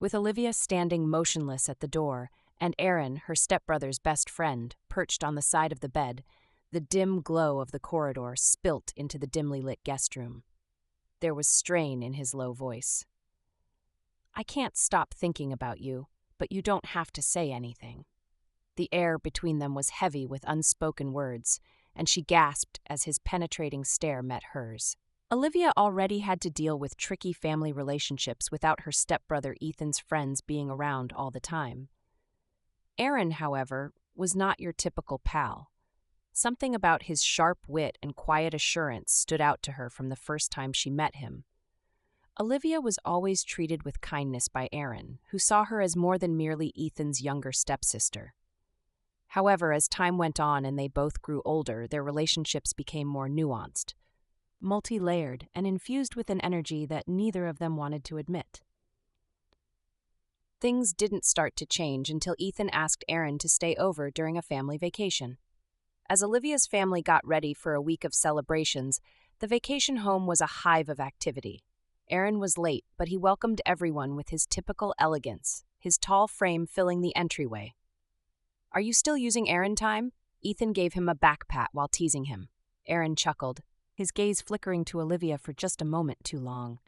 with Olivia standing motionless at the door and Aaron, her stepbrother's best friend, perched on the side of the bed. The dim glow of the corridor spilt into the dimly lit guest room. There was strain in his low voice. "I can't stop thinking about you, but you don't have to say anything." The air between them was heavy with unspoken words, and she gasped as his penetrating stare met hers. Olivia already had to deal with tricky family relationships without her stepbrother Ethan's friends being around all the time. Aaron, however, was not your typical pal. Something about his sharp wit and quiet assurance stood out to her from the first time she met him. Olivia was always treated with kindness by Aaron, who saw her as more than merely Ethan's younger stepsister. However, as time went on and they both grew older, their relationships became more nuanced, multi-layered, and infused with an energy that neither of them wanted to admit. Things didn't start to change until Ethan asked Aaron to stay over during a family vacation. As Olivia's family got ready for a week of celebrations, the vacation home was a hive of activity. Aaron was late, but he welcomed everyone with his typical elegance, his tall frame filling the entryway. "Are you still using Aaron time?" Ethan gave him a back pat while teasing him. Aaron chuckled, his gaze flickering to Olivia for just a moment too long.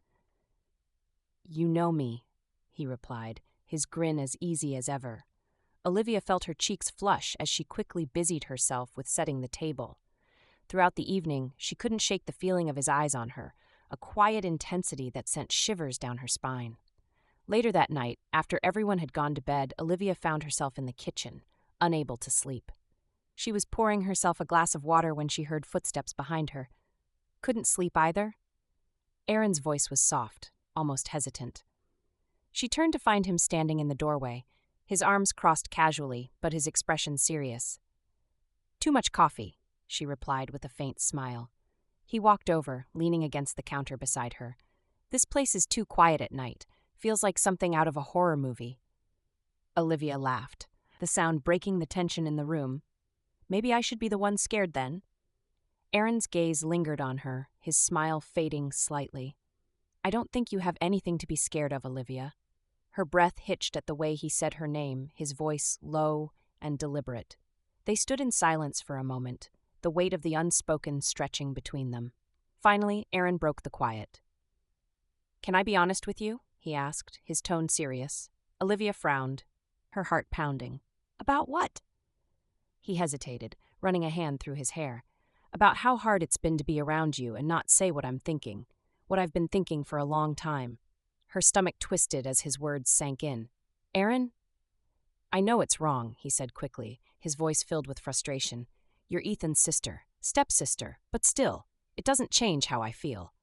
"You know me," he replied, his grin as easy as ever. Olivia felt her cheeks flush as she quickly busied herself with setting the table. Throughout the evening, she couldn't shake the feeling of his eyes on her, a quiet intensity that sent shivers down her spine. Later that night, after everyone had gone to bed, Olivia found herself in the kitchen, unable to sleep. She was pouring herself a glass of water when she heard footsteps behind her. Couldn't sleep either? Aaron's voice was soft, almost hesitant. She turned to find him standing in the doorway, his arms crossed casually, but his expression serious. "Too much coffee," she replied with a faint smile. He walked over, leaning against the counter beside her. "This place is too quiet at night. Feels like something out of a horror movie." Olivia laughed, the sound breaking the tension in the room. "Maybe I should be the one scared then." Aaron's gaze lingered on her, his smile fading slightly. "I don't think you have anything to be scared of, Olivia." Her breath hitched at the way he said her name, his voice low and deliberate. They stood in silence for a moment, the weight of the unspoken stretching between them. Finally, Aaron broke the quiet. "Can I be honest with you?" he asked, his tone serious. Olivia frowned, her heart pounding. "About what?" He hesitated, running a hand through his hair. "About how hard it's been to be around you and not say what I'm thinking, what I've been thinking for a long time." Her stomach twisted as his words sank in. "Aaron?" "I know it's wrong," he said quickly, his voice filled with frustration. "You're Ethan's sister, stepsister, but still, it doesn't change how I feel."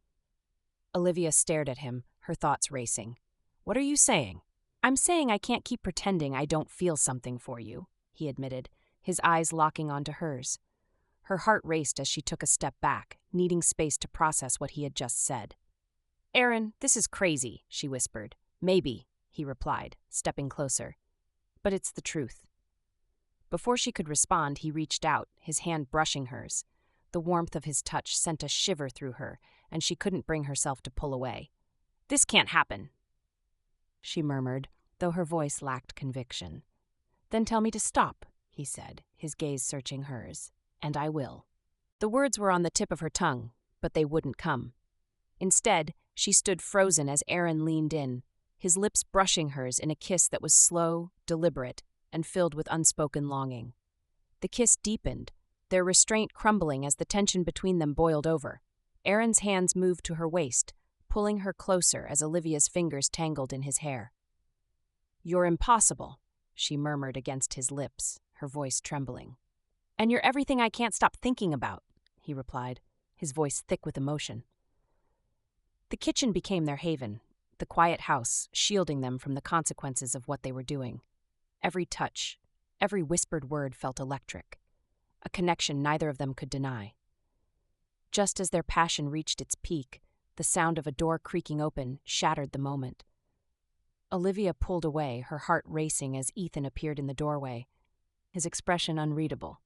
Olivia stared at him, her thoughts racing. "What are you saying?" "I'm saying I can't keep pretending I don't feel something for you," he admitted, his eyes locking onto hers. Her heart raced as she took a step back, needing space to process what he had just said. "Aaron, this is crazy," she whispered. "Maybe," he replied, stepping closer. "But it's the truth." Before she could respond, he reached out, his hand brushing hers. The warmth of his touch sent a shiver through her, and she couldn't bring herself to pull away. "This can't happen," she murmured, though her voice lacked conviction. "Then tell me to stop," he said, his gaze searching hers. "And I will." The words were on the tip of her tongue, but they wouldn't come. Instead, she stood frozen as Aaron leaned in, his lips brushing hers in a kiss that was slow, deliberate, and filled with unspoken longing. The kiss deepened, their restraint crumbling as the tension between them boiled over. Aaron's hands moved to her waist, pulling her closer as Olivia's fingers tangled in his hair. "You're impossible," she murmured against his lips, her voice trembling. "And you're everything I can't stop thinking about," he replied, his voice thick with emotion. The kitchen became their haven, the quiet house shielding them from the consequences of what they were doing. Every touch, every whispered word felt electric, a connection neither of them could deny. Just as their passion reached its peak, the sound of a door creaking open shattered the moment. Olivia pulled away, her heart racing as Ethan appeared in the doorway, his expression unreadable.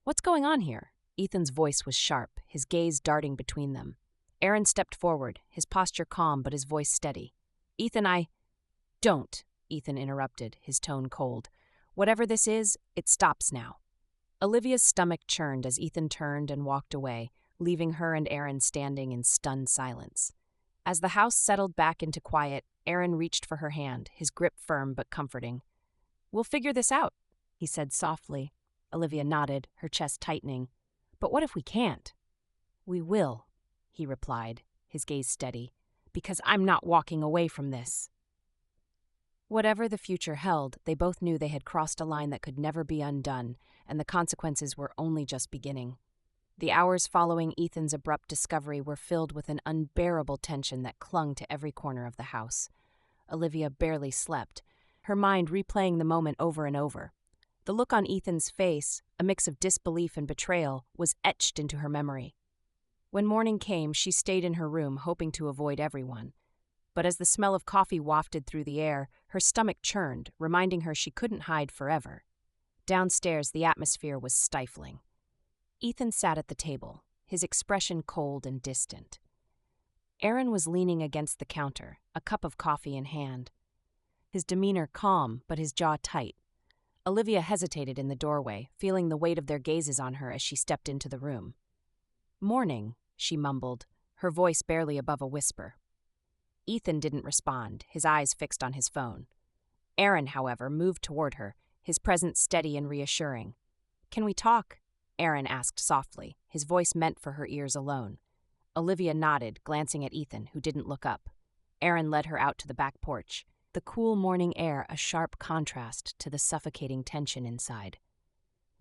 "What's going on here?" Ethan's voice was sharp, his gaze darting between them. Aaron stepped forward, his posture calm but his voice steady. "Ethan, Don't, Ethan interrupted, his tone cold. Whatever this is, it stops now. Olivia's stomach churned as Ethan turned and walked away, leaving her and Aaron standing in stunned silence. As the house settled back into quiet, Aaron reached for her hand, his grip firm but comforting. "We'll figure this out," he said softly. Olivia nodded, her chest tightening. "But what if we can't?" "We will," he replied, his gaze steady, "because I'm not walking away from this." Whatever the future held, they both knew they had crossed a line that could never be undone, and the consequences were only just beginning. The hours following Ethan's abrupt discovery were filled with an unbearable tension that clung to every corner of the house. Olivia barely slept, her mind replaying the moment over and over. The look on Ethan's face, a mix of disbelief and betrayal, was etched into her memory. When morning came, she stayed in her room, hoping to avoid everyone. But as the smell of coffee wafted through the air, her stomach churned, reminding her she couldn't hide forever. Downstairs, the atmosphere was stifling. Ethan sat at the table, his expression cold and distant. Aaron was leaning against the counter, a cup of coffee in hand. His demeanor calm, but his jaw tight. Olivia hesitated in the doorway, feeling the weight of their gazes on her as she stepped into the room. "Morning," she mumbled, her voice barely above a whisper. Ethan didn't respond, his eyes fixed on his phone. Aaron, however, moved toward her, his presence steady and reassuring. "Can we talk?" Aaron asked softly, his voice meant for her ears alone. Olivia nodded, glancing at Ethan, who didn't look up. Aaron led her out to the back porch, the cool morning air a sharp contrast to the suffocating tension inside.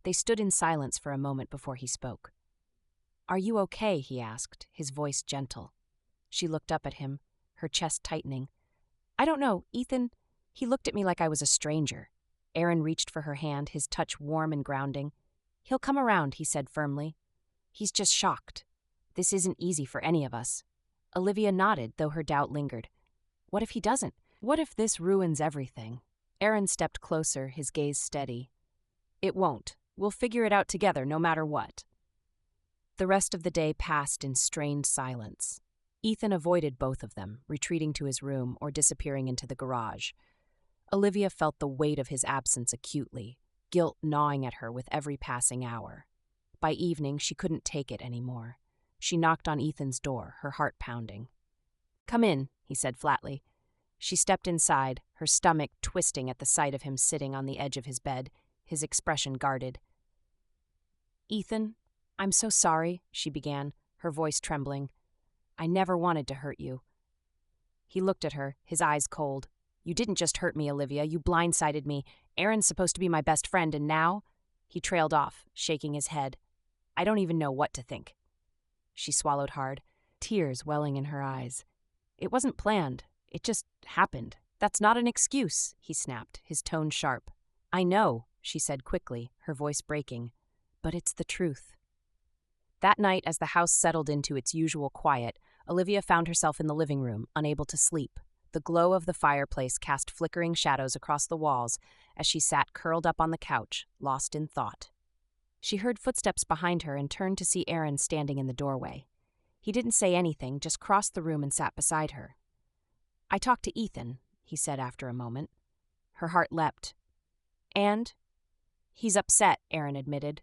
They stood in silence for a moment before he spoke. "Are you okay?" he asked, his voice gentle. She looked up at him, her chest tightening. "I don't know, Ethan." He looked at me like I was a stranger. Aaron reached for her hand, his touch warm and grounding. "He'll come around," he said firmly. "He's just shocked. This isn't easy for any of us." Olivia nodded, though her doubt lingered. "What if he doesn't? What if this ruins everything?" Aaron stepped closer, his gaze steady. "It won't. We'll figure it out together, no matter what." The rest of the day passed in strained silence. Ethan avoided both of them, retreating to his room or disappearing into the garage. Olivia felt the weight of his absence acutely, guilt gnawing at her with every passing hour. By evening, she couldn't take it anymore. She knocked on Ethan's door, her heart pounding. "Come in," he said flatly. She stepped inside, her stomach twisting at the sight of him sitting on the edge of his bed, his expression guarded. "Ethan, I'm so sorry," she began, her voice trembling. "I never wanted to hurt you." He looked at her, his eyes cold. "You didn't just hurt me, Olivia, you blindsided me. Aaron's supposed to be my best friend, and now?" He trailed off, shaking his head. "I don't even know what to think." She swallowed hard, tears welling in her eyes. "It wasn't planned. It just happened. That's not an excuse," he snapped, his tone sharp. "I know," she said quickly, her voice breaking. "But it's the truth." That night, as the house settled into its usual quiet, Olivia found herself in the living room, unable to sleep. The glow of the fireplace cast flickering shadows across the walls as she sat curled up on the couch, lost in thought. She heard footsteps behind her and turned to see Aaron standing in the doorway. He didn't say anything, just crossed the room and sat beside her. "I talked to Ethan," he said after a moment. Her heart leapt. "And?" "He's upset," Aaron admitted.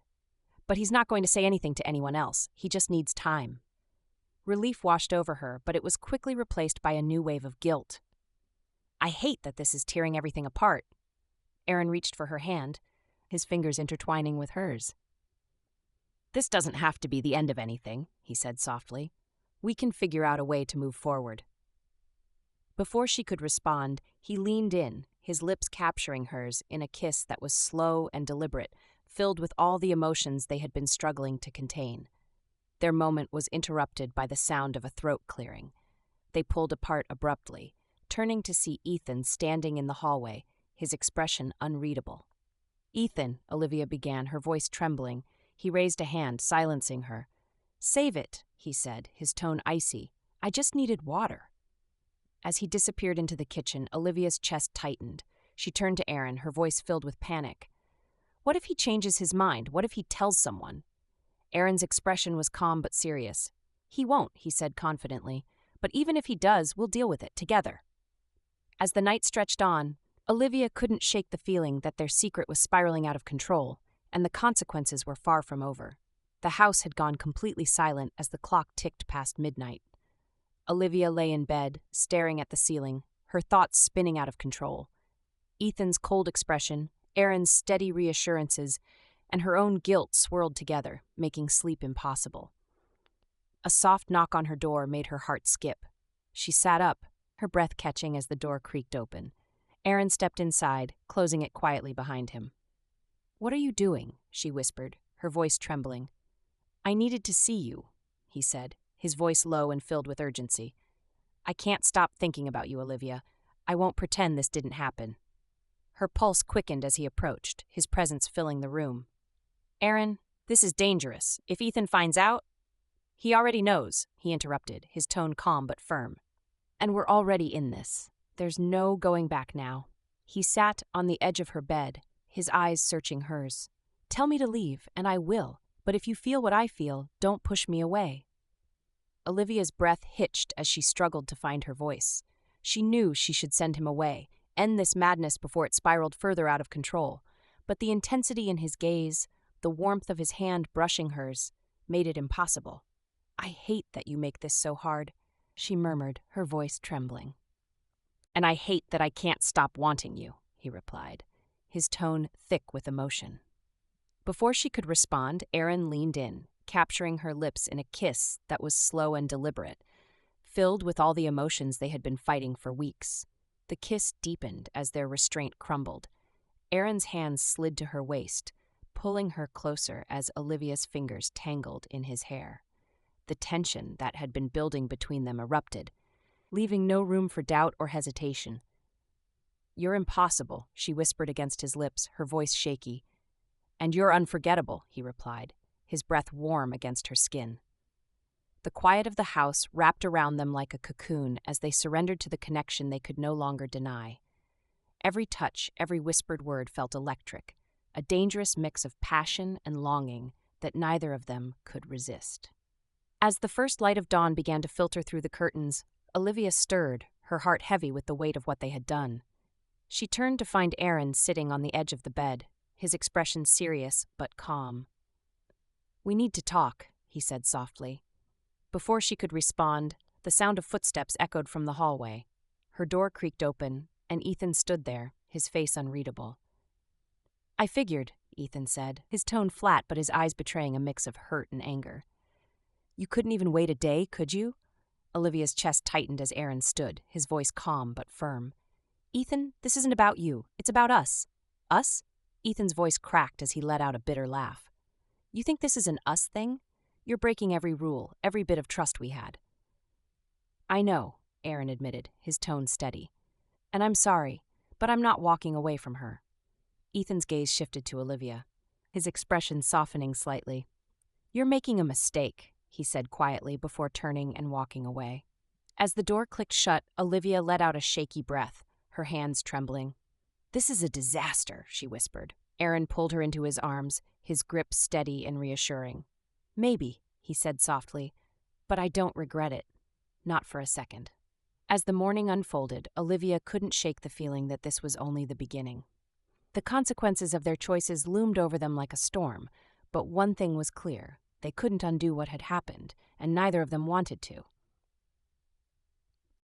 "But he's not going to say anything to anyone else. He just needs time." Relief washed over her, but it was quickly replaced by a new wave of guilt. "I hate that this is tearing everything apart." Aaron reached for her hand, his fingers intertwining with hers. "This doesn't have to be the end of anything," he said softly. "We can figure out a way to move forward." Before she could respond, he leaned in, his lips capturing hers in a kiss that was slow and deliberate, filled with all the emotions they had been struggling to contain. Their moment was interrupted by the sound of a throat clearing. They pulled apart abruptly, turning to see Ethan standing in the hallway, his expression unreadable. "Ethan," Olivia began, her voice trembling. He raised a hand, silencing her. "Save it," he said, his tone icy. "I just needed water." As he disappeared into the kitchen, Olivia's chest tightened. She turned to Aaron, her voice filled with panic. "What if he changes his mind? What if he tells someone?" Aaron's expression was calm but serious. "He won't," he said confidently. "But even if he does, we'll deal with it together." As the night stretched on, Olivia couldn't shake the feeling that their secret was spiraling out of control, and the consequences were far from over. The house had gone completely silent as the clock ticked past midnight. Olivia lay in bed, staring at the ceiling, her thoughts spinning out of control. Ethan's cold expression, Erin's steady reassurances, and her own guilt swirled together, making sleep impossible. A soft knock on her door made her heart skip. She sat up, her breath catching as the door creaked open. Erin stepped inside, closing it quietly behind him. "What are you doing?" she whispered, her voice trembling. "I needed to see you," he said, his voice low and filled with urgency. "I can't stop thinking about you, Olivia. I won't pretend this didn't happen." Her pulse quickened as he approached, his presence filling the room. "Erin, this is dangerous. If Ethan finds out—" "He already knows," he interrupted, his tone calm but firm. "And we're already in this. There's no going back now." He sat on the edge of her bed, his eyes searching hers. "Tell me to leave, and I will, but if you feel what I feel, don't push me away." Olivia's breath hitched as she struggled to find her voice. She knew she should send him away, end this madness before it spiraled further out of control, but the intensity in his gaze, the warmth of his hand brushing hers, made it impossible. "I hate that you make this so hard," she murmured, her voice trembling. "And I hate that I can't stop wanting you," he replied, his tone thick with emotion. Before she could respond, Erin leaned in, capturing her lips in a kiss that was slow and deliberate, filled with all the emotions they had been fighting for weeks. The kiss deepened as their restraint crumbled. Erin's hands slid to her waist, pulling her closer as Olivia's fingers tangled in his hair. The tension that had been building between them erupted, leaving no room for doubt or hesitation. "You're impossible," she whispered against his lips, her voice shaky. "And you're unforgettable," he replied, his breath warm against her skin. The quiet of the house wrapped around them like a cocoon as they surrendered to the connection they could no longer deny. Every touch, every whispered word felt electric, a dangerous mix of passion and longing that neither of them could resist. As the first light of dawn began to filter through the curtains, Olivia stirred, her heart heavy with the weight of what they had done. She turned to find Erin sitting on the edge of the bed, his expression serious but calm. "We need to talk," he said softly. Before she could respond, the sound of footsteps echoed from the hallway. Her door creaked open, and Ethan stood there, his face unreadable. "I figured," Ethan said, his tone flat but his eyes betraying a mix of hurt and anger. "You couldn't even wait a day, could you?" Olivia's chest tightened as Erin stood, his voice calm but firm. "Ethan, this isn't about you. It's about us." "Us?" Ethan's voice cracked as he let out a bitter laugh. "You think this is an us thing? You're breaking every rule, every bit of trust we had." "I know," Erin admitted, his tone steady. "And I'm sorry, but I'm not walking away from her." Ethan's gaze shifted to Olivia, his expression softening slightly. "You're making a mistake," he said quietly before turning and walking away. As the door clicked shut, Olivia let out a shaky breath, her hands trembling. "This is a disaster," she whispered. Erin pulled her into his arms, his grip steady and reassuring. "Maybe," he said softly, "but I don't regret it. Not for a second." As the morning unfolded, Olivia couldn't shake the feeling that this was only the beginning. The consequences of their choices loomed over them like a storm, but one thing was clear. They couldn't undo what had happened, and neither of them wanted to.